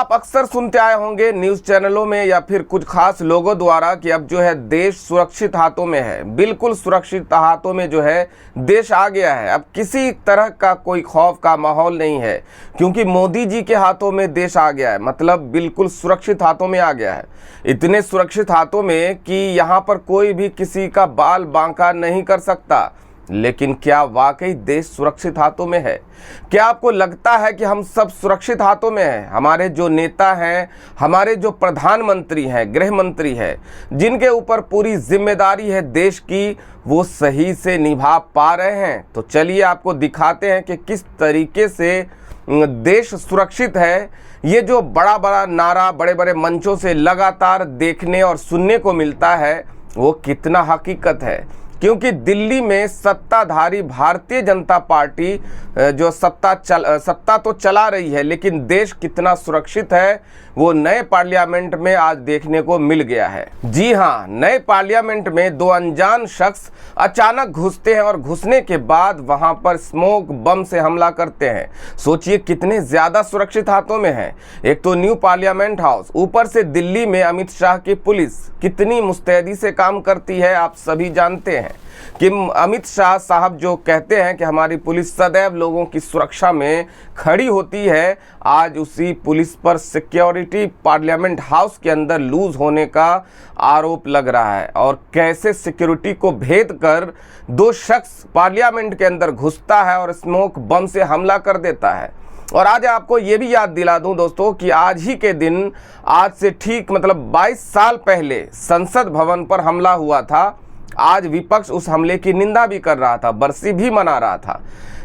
आप अक्सर सुनते आए होंगे न्यूज़ चैनलों में या फिर कुछ खास लोगों द्वारा कि अब जो है देश सुरक्षित हाथों में है, बिल्कुल सुरक्षित हाथों में जो है देश आ गया है। अब किसी तरह का कोई खौफ का माहौल नहीं है क्योंकि मोदी जी के हाथों में देश आ गया है, मतलब बिल्कुल सुरक्षित हाथों में आ गया है। इतने सुरक्षित हाथों में कि यहाँ पर कोई भी किसी का बाल बांका नहीं कर सकता। लेकिन क्या वाकई देश सुरक्षित हाथों में है? क्या आपको लगता है कि हम सब सुरक्षित हाथों में हैं? हमारे जो नेता हैं, हमारे जो प्रधानमंत्री हैं, गृह मंत्री हैं, जिनके ऊपर पूरी जिम्मेदारी है देश की, वो सही से निभा पा रहे हैं? तो चलिए आपको दिखाते हैं कि किस तरीके से देश सुरक्षित है। ये जो बड़ा बड़ा नारा बड़े बड़े मंचों से लगातार देखने और सुनने को मिलता है, वो कितना हकीकत है। क्योंकि दिल्ली में सत्ताधारी भारतीय जनता पार्टी जो सत्ता तो चला रही है, लेकिन देश कितना सुरक्षित है वो नए पार्लियामेंट में आज देखने को मिल गया है। जी हाँ, नए पार्लियामेंट में दो अनजान शख्स अचानक घुसते हैं और घुसने के बाद वहां पर स्मोक बम से हमला करते हैं। सोचिए कितने ज्यादा सुरक्षित हाथों में है। एक तो न्यू पार्लियामेंट हाउस, ऊपर से दिल्ली में अमित शाह की पुलिस कितनी मुस्तैदी से काम करती है आप सभी जानते हैं कि अमित शाह साहब जो कहते हैं कि हमारी पुलिस सदैव लोगों की सुरक्षा में खड़ी होती है, आज उसी पुलिस पर सिक्योरिटी पार्लियामेंट हाउस के अंदर लूज होने का आरोप लग रहा है। और कैसे सिक्योरिटी को भेद कर दो शख्स पार्लियामेंट के अंदर घुसता है और स्मोक बम से हमला कर देता है। और आज आपको ये भी याद दिला दूं दोस्तों कि आज ही के दिन, आज से ठीक मतलब 22 साल पहले संसद भवन पर हमला हुआ था। आज विपक्ष उस हमले की निंदा भी कर रहा था, बरसी भी मना रहा था,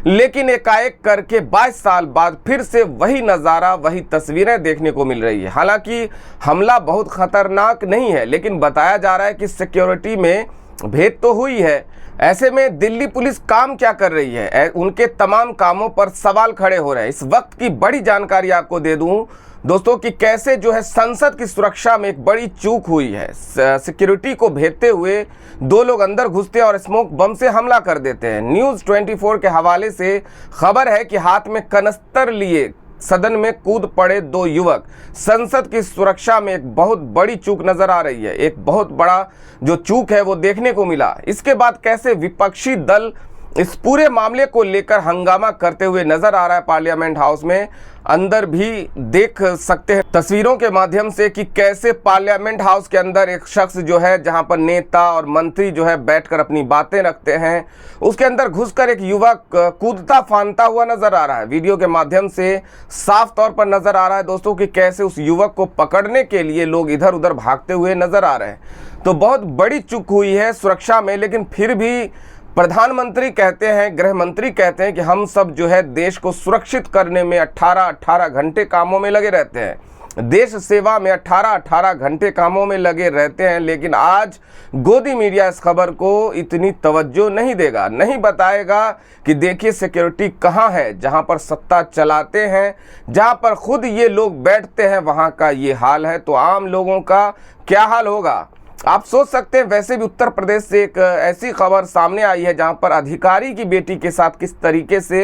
लेकिन एकाएक करके 22 साल बाद फिर से वही नज़ारा, वही तस्वीरें देखने को मिल रही है। हालांकि हमला बहुत खतरनाक नहीं है, लेकिन बताया जा रहा है कि सिक्योरिटी में भेद तो हुई है। ऐसे में दिल्ली पुलिस काम क्या कर रही है, उनके तमाम कामों पर सवाल खड़े हो रहे हैं। इस वक्त की बड़ी जानकारी आपको दे दूं दोस्तों कि कैसे जो है संसद की सुरक्षा में एक बड़ी चूक हुई है। सिक्योरिटी को भेदते हुए दो लोग अंदर घुसते हैं और स्मोक बम से हमला कर देते हैं। न्यूज़ 24 के हवाले से खबर है कि हाथ में कनस्तर लिए सदन में कूद पड़े दो युवक। संसद की सुरक्षा में एक बहुत बड़ी चूक नजर आ रही है, एक बहुत बड़ा जो चूक है वो देखने को मिला। इसके बाद कैसे विपक्षी दल इस पूरे मामले को लेकर हंगामा करते हुए नजर आ रहा है पार्लियामेंट हाउस में। अंदर भी देख सकते हैं तस्वीरों के माध्यम से कि कैसे पार्लियामेंट हाउस के अंदर एक शख्स जो है, जहां पर नेता और मंत्री जो है बैठकर अपनी बातें रखते हैं, उसके अंदर घुसकर एक युवक कूदता फांदता हुआ नजर आ रहा है। वीडियो के माध्यम से साफ तौर पर नजर आ रहा है दोस्तों कि कैसे उस युवक को पकड़ने के लिए लोग इधर उधर भागते हुए नजर आ रहे हैं। तो बहुत बड़ी चूक हुई है सुरक्षा में, लेकिन फिर भी प्रधानमंत्री कहते हैं, गृह मंत्री कहते हैं कि हम सब जो है देश को सुरक्षित करने में 18 घंटे कामों में लगे रहते हैं, देश सेवा में 18 घंटे कामों में लगे रहते हैं। लेकिन आज गोदी मीडिया इस खबर को इतनी तवज्जो नहीं देगा, नहीं बताएगा कि देखिए सिक्योरिटी कहाँ है, जहाँ पर सत्ता चलाते हैं, जहाँ पर खुद ये लोग बैठते हैं, वहाँ का ये हाल है, तो आम लोगों का क्या हाल होगा। आप सोच सकते हैं। वैसे भी उत्तर प्रदेश से एक ऐसी खबर सामने आई है जहां पर अधिकारी की बेटी के साथ किस तरीके से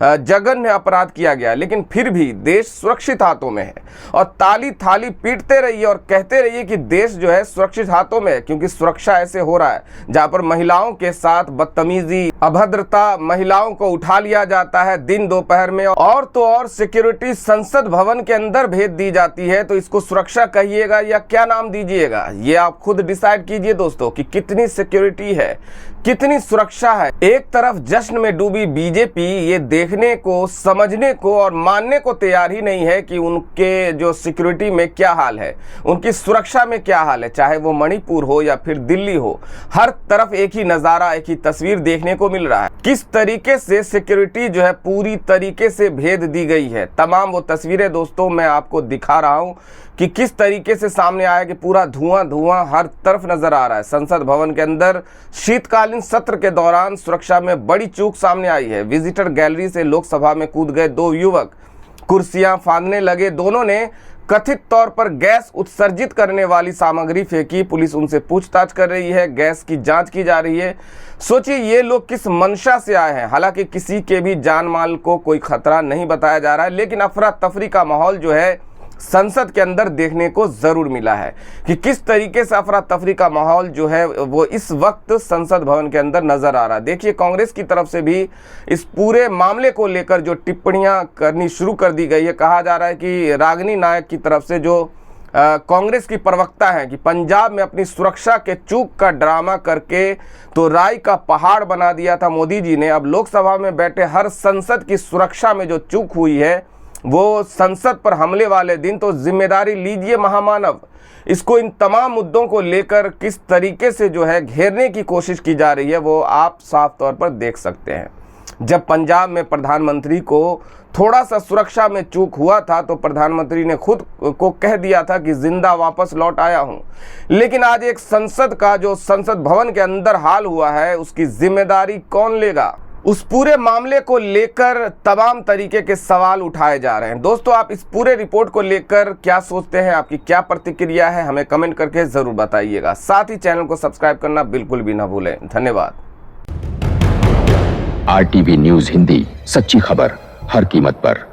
जघन्य अपराध किया गया, लेकिन फिर भी देश सुरक्षित हाथों में है। और ताली थाली पीटते रहिए और कहते रहिए कि देश जो है सुरक्षित हाथों में है, क्योंकि सुरक्षा ऐसे हो रहा है जहां पर महिलाओं के साथ बदतमीजी, अभद्रता, महिलाओं को उठा लिया जाता है दिन दोपहर में, और तो और सिक्योरिटी संसद भवन के अंदर भेज दी जाती है। तो इसको सुरक्षा कहिएगा या क्या नाम दीजिएगा, ये आप खुद डिसाइड कीजिए दोस्तों कि कितनी सिक्योरिटी है, कितनी सुरक्षा है। एक तरफ जश्न में डूबी बीजेपी ये देखने को, समझने को और मानने को तैयार ही नहीं है कि उनके जो सिक्योरिटी में क्या हाल है, उनकी सुरक्षा में क्या हाल है, चाहे वो मणिपुर हो या फिर दिल्ली हो। हर तरफ एक ही नज़ारा, एक ही तस्वीर देखने को मिल रहा है, किस तरीके से सिक्योरिटी जो है पूरी तरीके से भेद दी गई है। तमाम वो तस्वीरें दोस्तों मैं आपको दिखा रहा हूं कि किस तरीके से सामने आया कि पूरा धुआं धुआं हर तरफ नजर आ रहा है। संसद भवन के अंदर शीतकालीन सत्र के दौरान सुरक्षा में बड़ी चूक सामने आई है। विजिटर गैलरी से लोकसभा में कूद गए दो युवक, कुर्सियां फांदने लगे। दोनों ने कथित तौर पर गैस उत्सर्जित करने वाली सामग्री फेंकी। पुलिस उनसे पूछताछ कर रही है, गैस की जांच की जा रही है। सोचिए ये लोग किस मंशा से आए हैं। हालांकि किसी के भी जान माल को कोई खतरा नहीं बताया जा रहा है, लेकिन अफरा तफरी का माहौल जो है संसद के अंदर देखने को जरूर मिला है कि किस तरीके से अफरा तफरी का माहौल जो है वो इस वक्त संसद भवन के अंदर नजर आ रहा है। देखिए, कांग्रेस की तरफ से भी इस पूरे मामले को लेकर जो टिप्पणियां करनी शुरू कर दी गई है। कहा जा रहा है कि रागिनी नायक की तरफ से जो कांग्रेस की प्रवक्ता है कि पंजाब में अपनी सुरक्षा के चूक का ड्रामा करके तो राय का पहाड़ बना दिया था मोदी जी ने। अब लोकसभा में बैठे हर संसद की सुरक्षा में जो चूक हुई है वो संसद पर हमले वाले दिन तो जिम्मेदारी लीजिए महामानव। इसको इन तमाम मुद्दों को लेकर किस तरीके से जो है घेरने की कोशिश की जा रही है वो आप साफ तौर पर देख सकते हैं। जब पंजाब में प्रधानमंत्री को थोड़ा सा सुरक्षा में चूक हुआ था तो प्रधानमंत्री ने खुद को कह दिया था कि जिंदा वापस लौट आया हूं। लेकिन आज एक संसद का जो संसद भवन के अंदर हाल हुआ है उसकी जिम्मेदारी कौन लेगा? उस पूरे मामले को लेकर तमाम तरीके के सवाल उठाए जा रहे हैं। दोस्तों, आप इस पूरे रिपोर्ट को लेकर क्या सोचते हैं? आपकी क्या प्रतिक्रिया है? हमें कमेंट करके जरूर बताइएगा। साथ ही चैनल को सब्सक्राइब करना बिल्कुल भी ना भूलें। धन्यवाद। RTV न्यूज़ हिंदी, सच्ची खबर हर कीमत पर।